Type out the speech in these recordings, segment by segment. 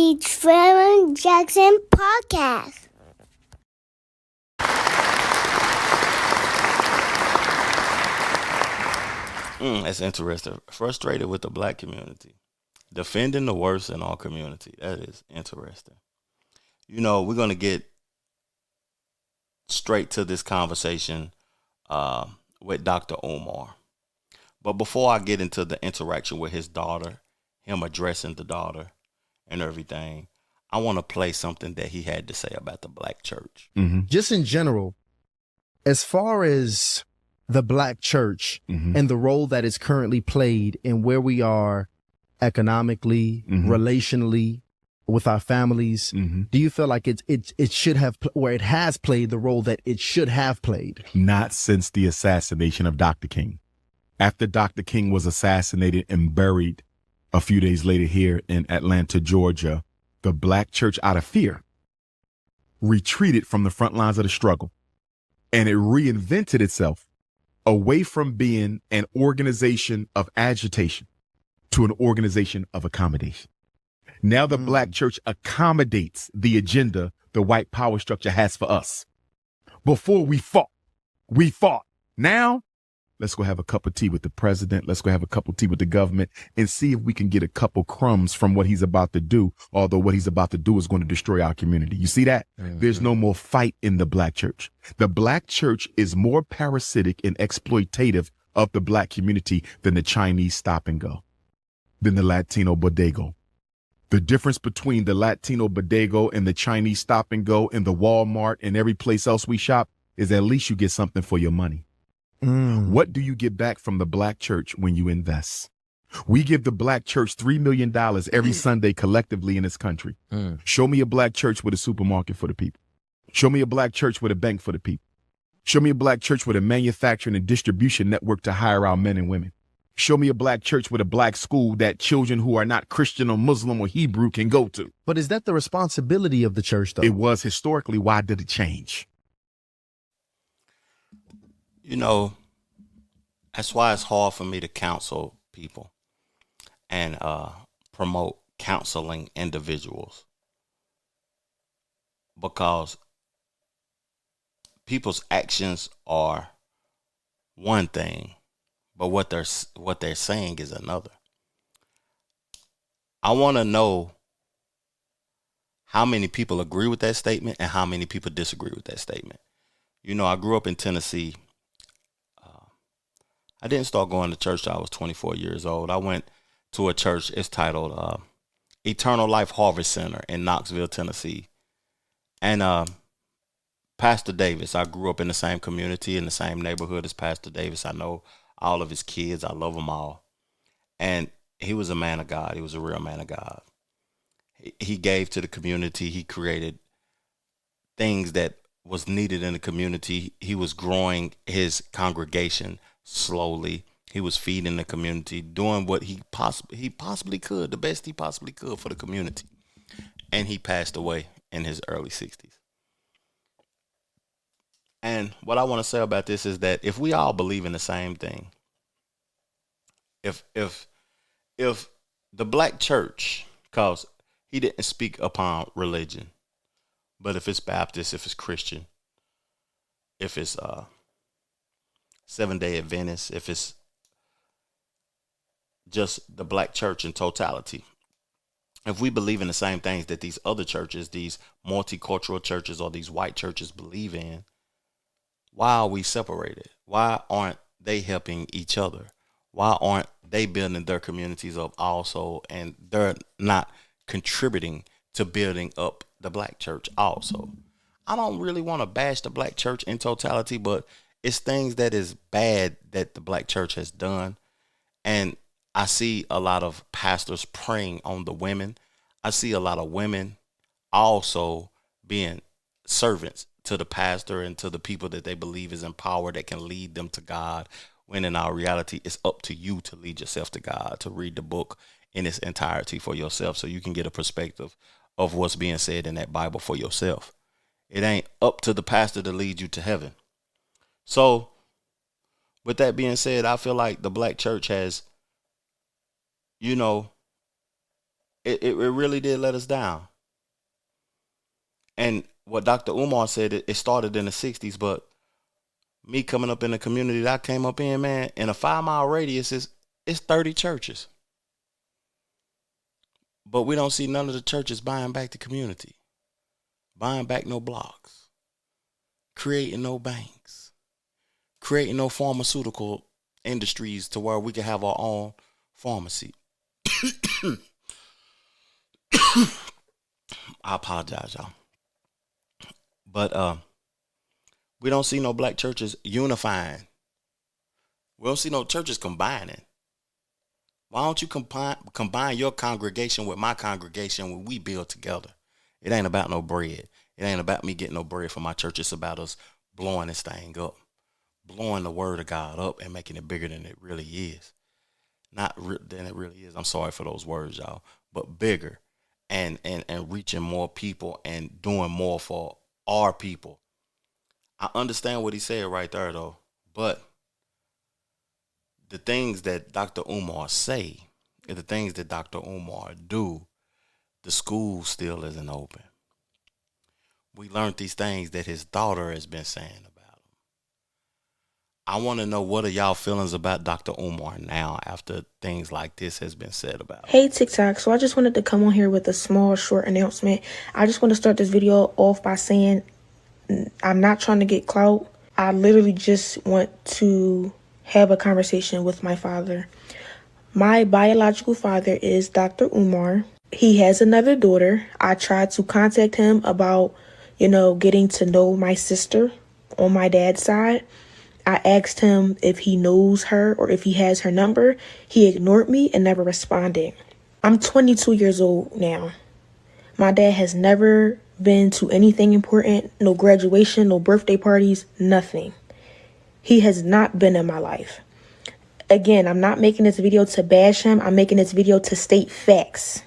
the Trevor Jackson Podcast. That's interesting. Frustrated with the black community. Defending the worst in our community. That is interesting. We're going to get straight to this conversation with Dr. Umar. But before I get into the interaction with his daughter, him addressing the daughter and everything, I want to play something that he had to say about the black church. Mm-hmm. Just in general, as far as the black church and the role that is currently played in where we are economically, relationally, with our families, do you feel like it should have, or it has played the role that it should have played? Not since the assassination of Dr. King. After Dr. King was assassinated and buried a few days later here in Atlanta, Georgia, the black church, out of fear, retreated from the front lines of the struggle, and it reinvented itself away from being an organization of agitation to an organization of accommodation. Now the black church accommodates the agenda the white power structure has for us. Before we fought. Now, let's go have a cup of tea with the president. Let's go have a cup of tea with the government and see if we can get a couple crumbs from what he's about to do. Although what he's about to do is going to destroy our community. You see that? There's no more fight in the black church. The black church is more parasitic and exploitative of the black community than the Chinese stop and go, than the Latino bodega. The difference between the Latino bodega and the Chinese stop and go and the Walmart and every place else we shop is at least you get something for your money. What do you get back from the black church when you invest? We give the black church $3 million every Sunday collectively in this country. Show me a black church with a supermarket for the people. Show me a black church with a bank for the people. Show me a black church with a manufacturing and distribution network to hire our men and women. Show me a black church with a black school that children who are not Christian or Muslim or Hebrew can go to. But is that the responsibility of the church, though? It was historically. Why did it change? That's why it's hard for me to counsel people and promote counseling individuals, because people's actions are one thing, but what they're saying is another. I want to know how many people agree with that statement and how many people disagree with that statement. I grew up in Tennessee. I didn't start going to church till I was 24 years old. I went to a church. It's titled Eternal Life Harvest Center in Knoxville, Tennessee. And Pastor Davis, I grew up in the same community, in the same neighborhood as Pastor Davis. I know all of his kids. I love them all. And he was a man of God. He was a real man of God. He gave to the community. He created things that was needed in the community. He was growing his congregation slowly. He was feeding the community, doing what he possibly could, the best he possibly could for the community. And he passed away in his early 60s. And what I want to say about this is that if we all believe in the same thing, if the black church, because he didn't speak upon religion, but if it's Baptist, if it's Christian, if it's Seventh-day Adventist, if it's just the black church in totality, if we believe in the same things that these other churches, these multicultural churches or these white churches believe in, why are we separated? Why aren't they helping each other? Why aren't they building their communities up also, and they're not contributing to building up the black church also? I don't really want to bash the black church in totality, but it's things that is bad that the black church has done. And I see a lot of pastors preying on the women. I see a lot of women also being servants to the pastor and to the people that they believe is in power that can lead them to God, when in our reality, it's up to you to lead yourself to God, to read the book in its entirety for yourself so you can get a perspective of what's being said in that Bible for yourself. It ain't up to the pastor to lead you to heaven. So with that being said, I feel like the black church has, It really did let us down. And what Dr. Umar said, it started in the 60s, but me coming up in the community that I came up in, man, in a 5 mile radius, it's 30 churches. But we don't see none of the churches buying back the community, buying back no blocks, creating no banks, creating no pharmaceutical industries to where we can have our own pharmacy. I apologize, y'all. But we don't see no black churches unifying. We don't see no churches combining. Why don't you combine your congregation with my congregation when we build together? It ain't about no bread. It ain't about me getting no bread for my church. It's about us blowing this thing up, blowing the word of God up and making it bigger than it really is. Than it really is. I'm sorry for those words, y'all, but bigger and reaching more people and doing more for our people. I understand what he said right there, though, but the things that Dr. Umar say and the things that Dr. Umar do, the school still isn't open. We learned these things that his daughter has been saying about him. I want to know, what are y'all feelings about Dr. Umar now after things like this has been said about him? Hey TikTok, so I just wanted to come on here with a small short announcement. I just want to start this video off by saying I'm not trying to get clout. I literally just want to have a conversation with my father. My biological father is Dr. Umar. He has another daughter. I tried to contact him about, getting to know my sister on my dad's side. I asked him if he knows her or if he has her number. He ignored me and never responded. I'm 22 years old now. My dad has never been to anything important, no graduation, no birthday parties, nothing. He has not been in my life. Again, I'm not making this video to bash him. I'm making this video to state facts,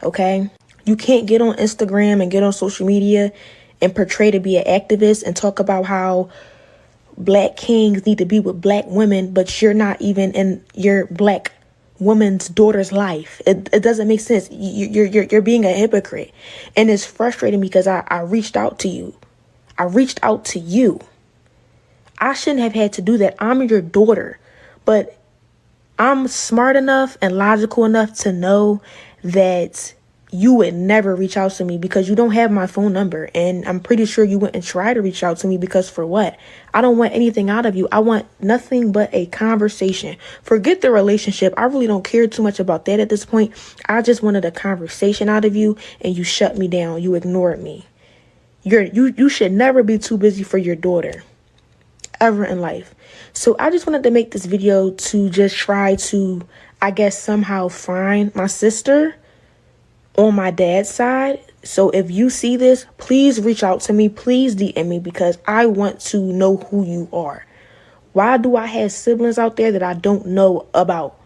okay? You can't get on Instagram and get on social media and portray to be an activist and talk about how black kings need to be with black women, but you're not even in your black woman's daughter's life. It doesn't make sense. You're being a hypocrite. And it's frustrating because I reached out to you. I reached out to you. I shouldn't have had to do that. I'm your daughter. But I'm smart enough and logical enough to know that you would never reach out to me because you don't have my phone number. And I'm pretty sure you wouldn't try to reach out to me because for what? I don't want anything out of you. I want nothing but a conversation. Forget the relationship. I really don't care too much about that at this point. I just wanted a conversation out of you and you shut me down. You ignored me. You should never be too busy for your daughter ever in life. So I just wanted to make this video to just try to, I guess, somehow find my sister on my dad's side. So if you see this, please reach out to me. Please DM me because I want to know who you are. Why do I have siblings out there that I don't know about?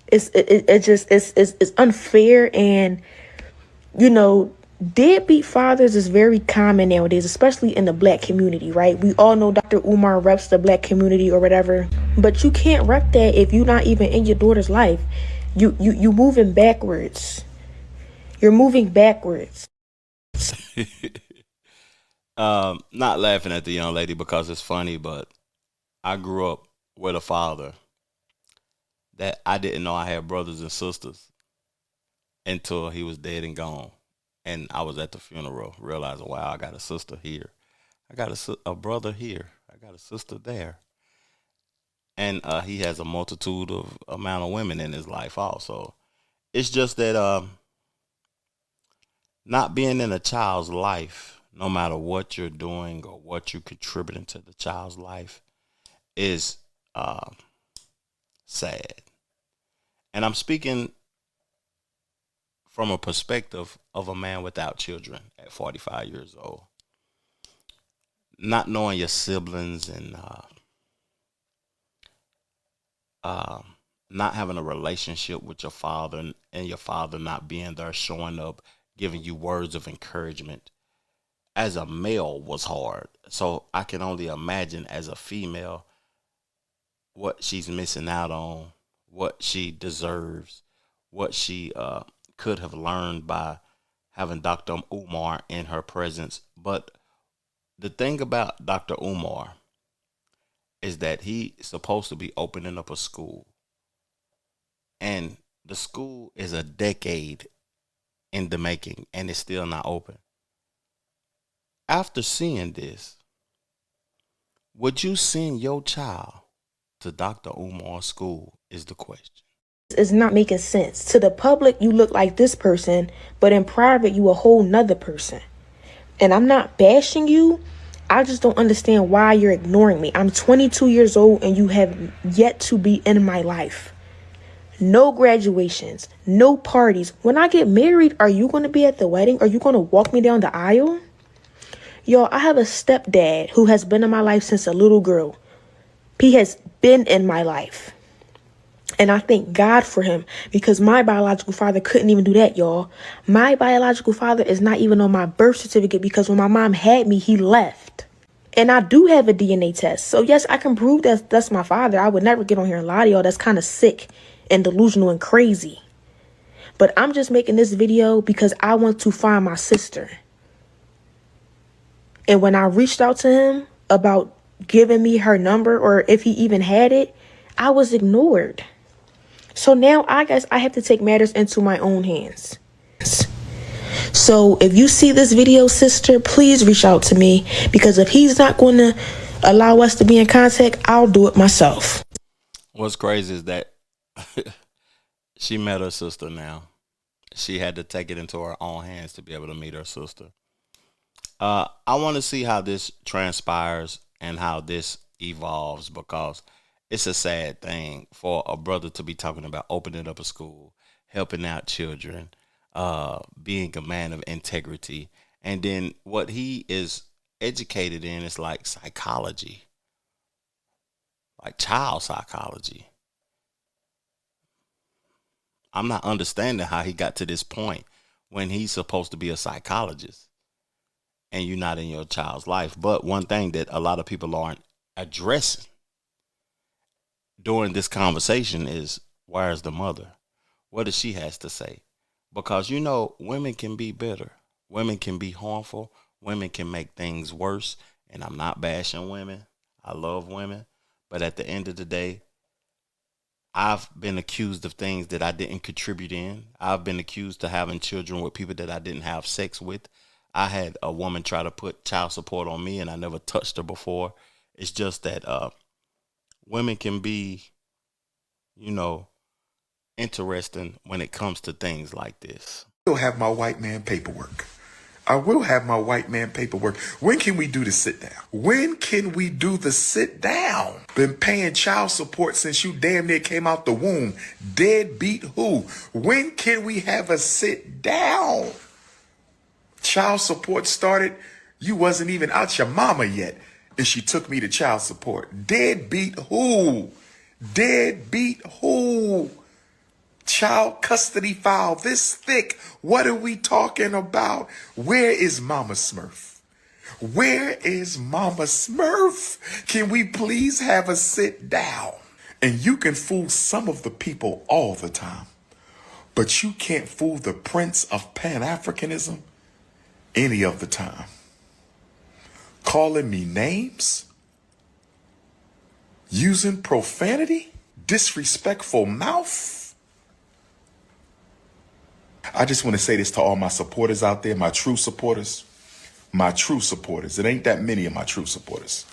It's unfair. And deadbeat fathers is very common nowadays, especially in the black community, right? We all know Dr. Umar reps the black community or whatever, but you can't rep that if you're not even in your daughter's life. You moving backwards. You're moving backwards. Not laughing at the young lady because it's funny, but I grew up with a father that I didn't know I had brothers and sisters until he was dead and gone. And I was at the funeral realizing, wow, I got a sister here. I got a brother here. I got a sister there. And he has a multitude of amount of women in his life also. It's just that not being in a child's life, no matter what you're doing or what you're contributing to the child's life, is sad. And I'm speaking from a perspective of a man without children at 45 years old. Not knowing your siblings and not having a relationship with your father and your father not being there, showing up, giving you words of encouragement as a male was hard. So I can only imagine as a female what she's missing out on, what she deserves, what she could have learned by having Dr. Umar in her presence. But the thing about Dr. Umar is that he's supposed to be opening up a school. And the school is a decade in the making and it's still not open. After seeing this, would you send your child to Dr. Umar's school is the question. It's not making sense. To the public, you look like this person, but in private, you a whole nother person. And I'm not bashing you. I just don't understand why you're ignoring me. I'm 22 years old and you have yet to be in my life. No graduations, no parties. When I get married, are you going to be at the wedding? Are you going to walk me down the aisle? Yo, I have a stepdad who has been in my life since a little girl. He has been in my life. And I thank God for him because my biological father couldn't even do that, y'all. My biological father is not even on my birth certificate because when my mom had me, he left. And I do have a DNA test. So yes, I can prove that that's my father. I would never get on here and lie to y'all. That's kind of sick and delusional and crazy. But I'm just making this video because I want to find my sister. And when I reached out to him about giving me her number or if he even had it, I was ignored. So now I guess I have to take matters into my own hands. So if you see this video, sister, please reach out to me because if he's not going to allow us to be in contact, I'll do it myself. What's crazy is that she met her sister now. She had to take it into her own hands to be able to meet her sister. I want to see how this transpires and how this evolves because it's a sad thing for a brother to be talking about opening up a school, helping out children, being a man of integrity. And then what he is educated in is like psychology, like child psychology. I'm not understanding how he got to this point when he's supposed to be a psychologist and you're not in your child's life. But one thing that a lot of people aren't addressing during this conversation is, where's the mother? What does she has to say? Because, you know, women can be bitter. Women can be harmful. Women can make things worse. And I'm not bashing women. I love women. But at the end of the day, I've been accused of things that I didn't contribute in. I've been accused of having children with people that I didn't have sex with. I had a woman try to put child support on me and I never touched her before. It's just that women can be, you know, interesting when it comes to things like this. I will have my white man paperwork. I will have my white man paperwork. When can we do the sit down? When can we do the sit down? Been paying child support since you damn near came out the womb. Deadbeat who? When can we have a sit down? Child support started. You wasn't even out your mama yet. And she took me to child support. Deadbeat who? Deadbeat who? Child custody file this thick. What are we talking about? Where is Mama Smurf? Where is Mama Smurf? Can we please have a sit down? And you can fool some of the people all the time, but you can't fool the Prince of Pan-Africanism any of the time. Calling me names, using profanity, disrespectful mouth. I just want to say this to all my supporters out there, my true supporters. My true supporters. It ain't that many of my true supporters.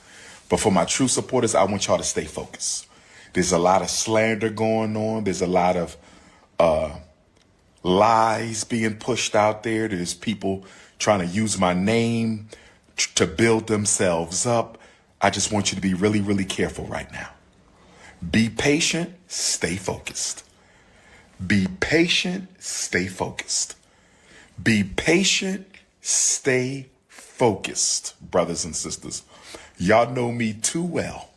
But for my true supporters, I want y'all to stay focused. There's a lot of slander going on. There's a lot of lies being pushed out there. There's people trying to use my name to build themselves up. I just want you to be really, really careful right now. Be patient. Stay focused. Be patient, stay focused. Be patient, stay focused, brothers and sisters. Y'all know me too well.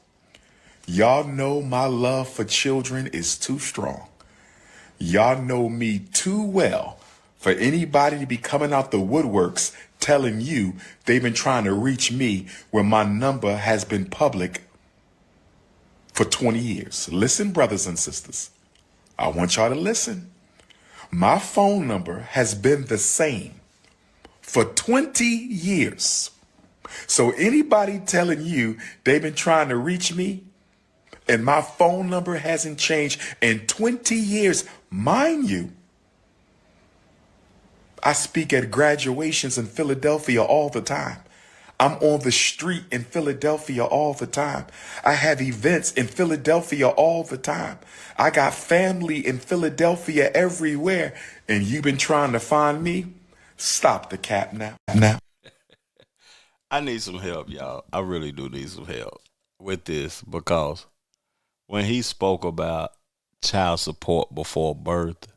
Y'all know my love for children is too strong. Y'all know me too well for anybody to be coming out the woodworks telling you they've been trying to reach me when my number has been public for 20 years. Listen, brothers and sisters. I want y'all to listen. My phone number has been the same for 20 years. So anybody telling you they've been trying to reach me and my phone number hasn't changed in 20 years, mind you, I speak at graduations in Philadelphia all the time. I'm on the street in Philadelphia all the time. I have events in Philadelphia all the time. I got family in Philadelphia everywhere. And you've been trying to find me? Stop the cap now. I need some help, y'all. I really do need some help with this, because when he spoke about child support before birth,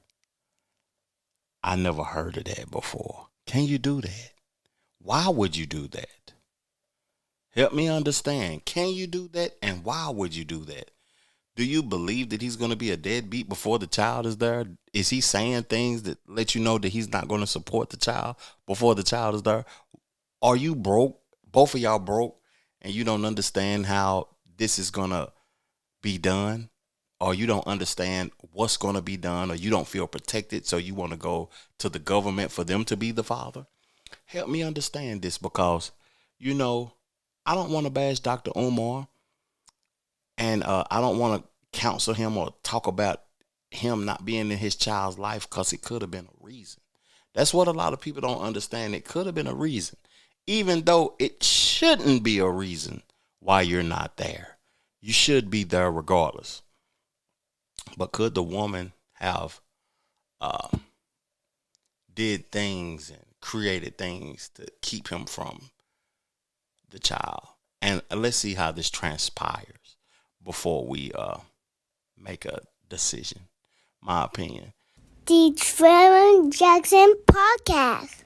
I never heard of that before. Can you do that? Why would you do that? Help me understand. Can you do that? And why would you do that? Do you believe that he's going to be a deadbeat before the child is there? Is he saying things that let you know that he's not going to support the child before the child is there? Are you broke? Both of y'all broke, and you don't understand how this is going to be done? Or you don't understand what's going to be done, or you don't feel protected, so you want to go to the government for them to be the father? Help me understand this, because, you know, I don't want to bash Dr. Umar, and I don't want to counsel him or talk about him not being in his child's life, because it could have been a reason. That's what a lot of people don't understand. It could have been a reason, even though it shouldn't be a reason why you're not there. You should be there regardless. But could the woman have did things and created things to keep him from the child? And let's see how this transpires before we make a decision. My opinion. The Trevor Jackson Podcast.